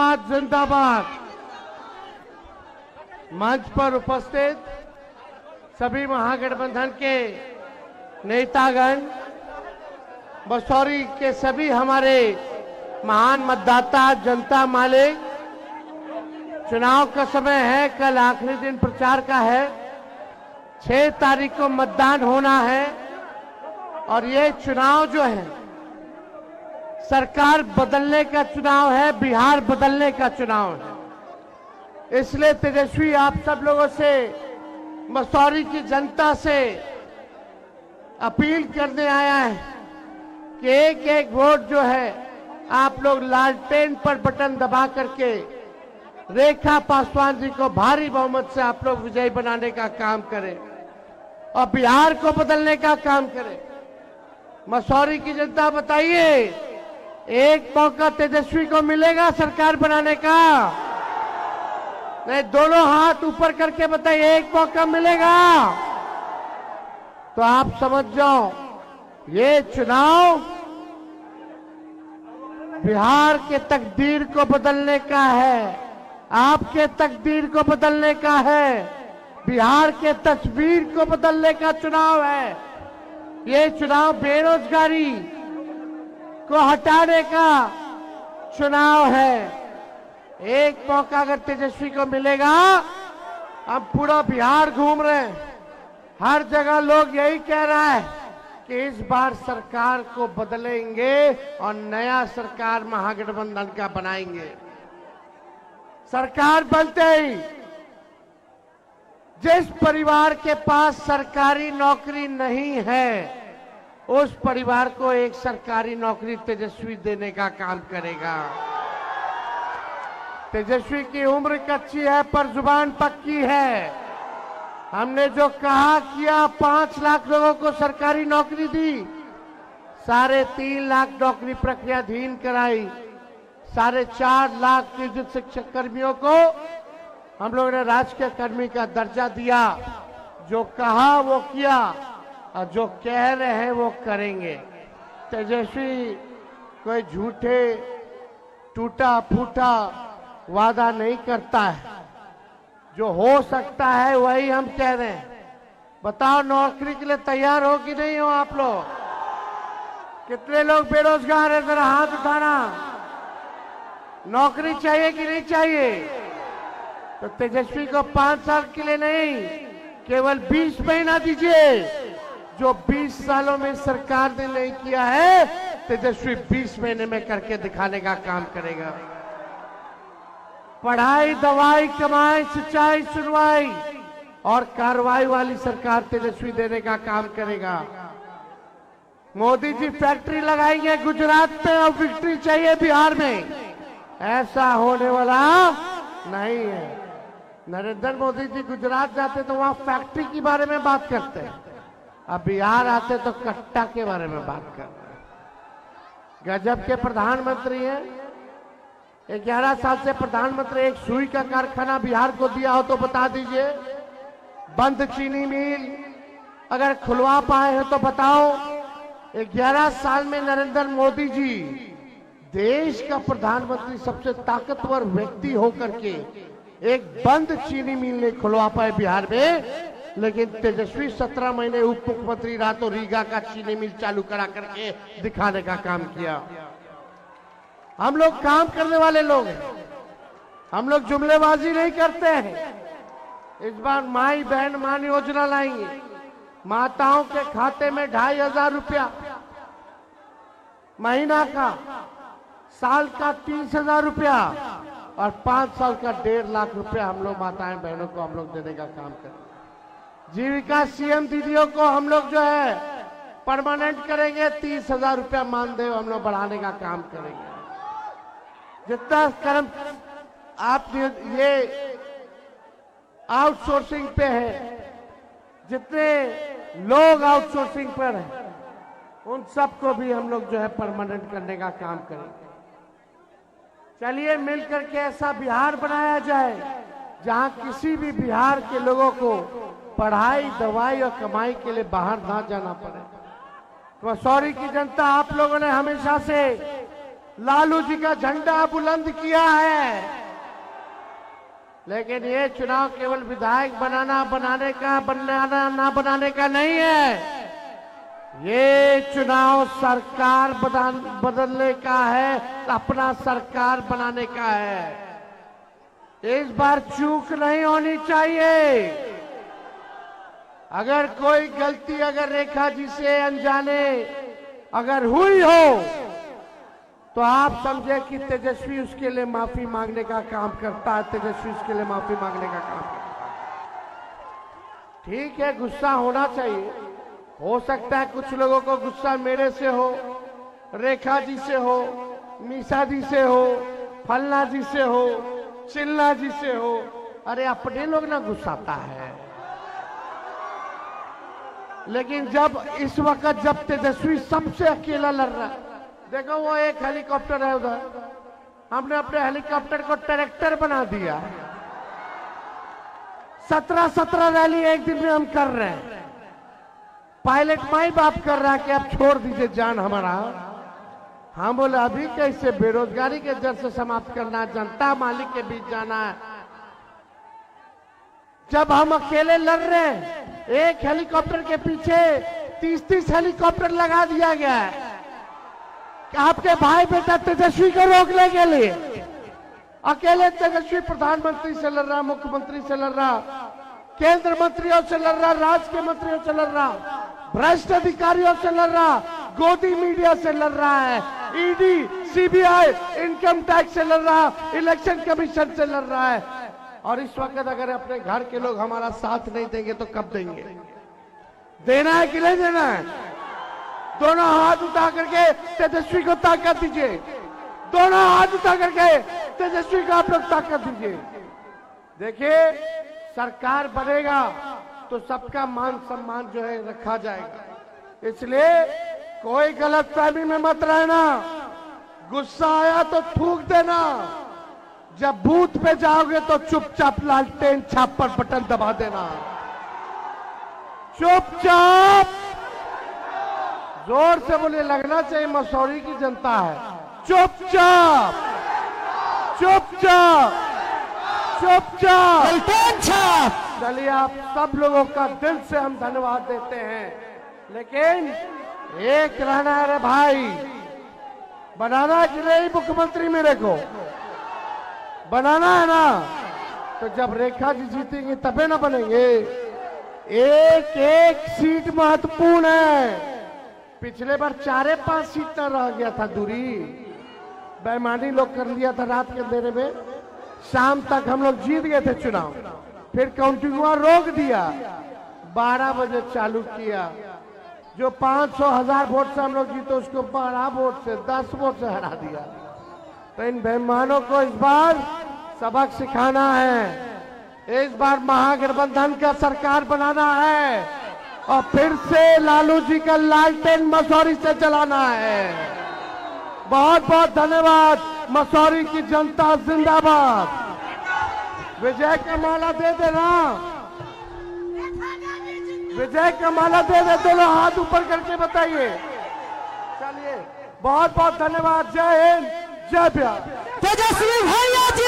जिंदाबाद जिंदाबाद। मंच पर उपस्थित सभी महागठबंधन के नेतागण, मसूरी के सभी हमारे महान मतदाता, जनता मालिक, चुनाव का समय है, कल आखिरी दिन प्रचार का है, 6 तारीख को मतदान होना है और ये चुनाव जो है सरकार बदलने का चुनाव है, बिहार बदलने का चुनाव है। इसलिए तेजस्वी आप सब लोगों से, मसूरी की जनता से अपील करने आया है कि एक एक वोट जो है आप लोग लालटेन पर बटन दबा करके रेखा पासवान जी को भारी बहुमत से आप लोग विजयी बनाने का काम करें और बिहार को बदलने का काम करें। मसूरी की जनता बताइए, एक मौका तेजस्वी को मिलेगा सरकार बनाने का? नहीं, दोनों हाथ ऊपर करके बताइए, एक मौका मिलेगा? तो आप समझ जाओ, ये चुनाव बिहार के तकदीर को बदलने का है, आपके तकदीर को बदलने का है, बिहार के तस्वीर को बदलने का चुनाव है। ये चुनाव बेरोजगारी को हटाने का चुनाव है। एक मौका अगर तेजस्वी को मिलेगा, हम पूरा बिहार घूम रहे हैं, हर जगह लोग यही कह रहा है कि इस बार सरकार को बदलेंगे और नया सरकार महागठबंधन का बनाएंगे। सरकार बनते ही जिस परिवार के पास सरकारी नौकरी नहीं है, उस परिवार को एक सरकारी नौकरी तेजस्वी देने का काम करेगा। तेजस्वी की उम्र कच्ची है पर जुबान पक्की है। हमने जो कहा किया, 5 लाख लोगों को सरकारी नौकरी दी, 3.5 लाख नौकरी प्रक्रियाधीन कराई, 4.5 लाख नियोजित शिक्षक कर्मियों को हम लोगों ने राजकीय कर्मी का दर्जा दिया। जो कहा वो किया और जो कह रहे हैं वो करेंगे। तेजस्वी कोई झूठे टूटा फूटा वादा नहीं करता है, जो हो सकता है वही हम कह रहे हैं। बताओ, नौकरी के लिए तैयार हो कि नहीं हो आप लोग? कितने लोग बेरोजगार हैं, जरा हाथ उठाना। नौकरी चाहिए कि नहीं चाहिए? तो तेजस्वी को 5 साल के लिए नहीं, केवल 20 महीना दीजिए। जो 20 सालों में सरकार ने नहीं किया है, तेजस्वी 20 महीने में करके दिखाने का काम करेगा। पढ़ाई, दवाई, कमाई, सिंचाई, सुनवाई और कार्रवाई वाली सरकार तेजस्वी देने का काम करेगा। मोदी जी फैक्ट्री लगाएंगे गुजरात में और विक्ट्री चाहिए बिहार में, ऐसा होने वाला नहीं है। नरेंद्र मोदी जी गुजरात जाते तो वहां फैक्ट्री के बारे में बात करते हैं, अब बिहार आते तो कट्टा के बारे में बात करते हैं। गजब के प्रधानमंत्री हैं। 11 साल से प्रधानमंत्री, एक सुई का कारखाना बिहार को दिया हो तो बता दीजिए। बंद चीनी मिल अगर खुलवा पाए हैं तो बताओ। 11 साल में नरेंद्र मोदी जी देश का प्रधानमंत्री, सबसे ताकतवर व्यक्ति होकर के एक बंद चीनी मिल नहीं खुलवा पाए बिहार में। लेकिन तेजस्वी 17 महीने उप मुख्यमंत्री रहा तो रीगा का चीनी मिल चालू करा करके दिखाने का काम किया। हम लोग काम करने वाले लोग हैं, हम लोग जुमलेबाजी नहीं करते हैं। इस बार माई बहन मान योजना लाएंगे, माताओं के खाते में 2,500 रुपया महीना का, साल का 30,000 रुपया और 5 साल का 1.5 लाख रुपया हम लोग माताएं बहनों को हम लोग देने का काम करें। जीविका सीएम दीदियों को हम लोग जो है परमानेंट करेंगे, 30,000 रुपया मानदेय हम लोग बढ़ाने का काम करेंगे। जितना कर्म आप ये आउटसोर्सिंग पे है, जितने लोग आउटसोर्सिंग पर हैं, उन सबको भी हम लोग जो है परमानेंट करने का काम करेंगे। चलिए मिलकर के ऐसा बिहार बनाया जाए जहां किसी भी बिहार के लोगों को पढ़ाई, दवाई और कमाई के लिए बाहर ना जाना पड़े। मसूरी की जनता, आप लोगों ने हमेशा से लालू जी का झंडा बुलंद किया है। लेकिन ये चुनाव केवल विधायक बनाना ना बनाने का नहीं है, ये चुनाव सरकार बदलने का है, अपना सरकार बनाने का है। इस बार चूक नहीं होनी चाहिए। अगर कोई गलती अगर रेखा जी से अनजाने अगर हुई हो तो आप समझे कि तेजस्वी उसके लिए माफी मांगने का काम करता है, तेजस्वी उसके लिए माफी मांगने का काम करता है। ठीक है, गुस्सा होना चाहिए। हो सकता है कुछ लोगों को गुस्सा मेरे से हो, रेखा जी से हो, मीसा जी से हो, फलना जी से हो, चिल्ला जी से हो। अरे अपने लोग ना गुस्साता है। लेकिन जब इस वक्त जब तेजस्वी सबसे अकेला लड़ रहा है, देखो वो एक हेलीकॉप्टर है उधर, हमने अपने हेलीकॉप्टर को ट्रैक्टर बना दिया। 17 रैली एक दिन में हम कर रहे हैं। पायलट माई बाप कर रहा है कि अब छोड़ दीजिए जान हमारा। हम बोले अभी कैसे, बेरोजगारी के जड़ से समाप्त करना है, जनता मालिक के बीच जाना है। जब हम अकेले लड़ रहे हैं, एक हेलीकॉप्टर के पीछे 30 हेलीकॉप्टर लगा दिया गया है आपके भाई बेटा तेजस्वी को रोकने के लिए। अकेले तेजस्वी प्रधानमंत्री से लड़ रहा, मुख्यमंत्री से लड़ रहा, केंद्र मंत्रियों से लड़ रहा, राज्य के मंत्रियों से लड़ रहा, भ्रष्ट अधिकारियों से लड़ रहा, गोदी मीडिया से लड़ रहा है, ईडी, सीबीआई, इनकम टैक्स से लड़ रहा, इलेक्शन कमीशन से लड़ रहा है। और इस वक्त अगर अपने घर के लोग हमारा साथ नहीं देंगे तो कब देंगे? देना है कि नहीं देना है? दोनों हाथ उठा करके तेजस्वी को ताकत दीजिए। दोनों हाथ उठा करके तेजस्वी को आप लोग ताकत दीजिए। देखिए, सरकार बनेगा तो सबका मान सम्मान जो है रखा जाएगा। इसलिए कोई गलत फहमी में मत रहना। गुस्सा आया तो थूक देना। जब बूथ पे जाओगे तो चुपचाप लालटेन छाप पर बटन दबा देना। चुपचाप, जोर से बोलिए, लगना चाहिए मसौरी की जनता है। चुपचाप चुपचाप चुपचाप। चलिए, आप सब लोगों का दिल से हम धन्यवाद देते हैं। लेकिन एक रहना है रे भाई, बनाना कि नहीं मुख्यमंत्री मेरे को? बनाना है ना? तो जब रेखा जी जीतेंगे तबे ना बनेंगे। एक एक सीट महत्वपूर्ण है। पिछले बार 4-5 सीट न रह गया था दूरी, बेईमानी लोग कर लिया था रात के अंधेरे में। शाम तक हम लोग जीत गए थे चुनाव, फिर काउंटिंग रोक दिया, 12 बजे चालू किया। जो 500,000 वोट से हम लोग जीते उसको 12 वोट से 10 वोट से हरा दिया। तो इन बेईमानों को इस बार सबक सिखाना है। इस बार महागठबंधन का सरकार बनाना है और फिर से लालू जी का लालटेन मसौरी से चलाना है। बहुत बहुत धन्यवाद। मसौरी की जनता जिंदाबाद। विजय का माला दे देना, विजय का माला दे दे। दोनों हाथ ऊपर करके बताइए। चलिए, बहुत बहुत धन्यवाद। जय हिंद, जय बिहार। तेजस्वी भैया जी।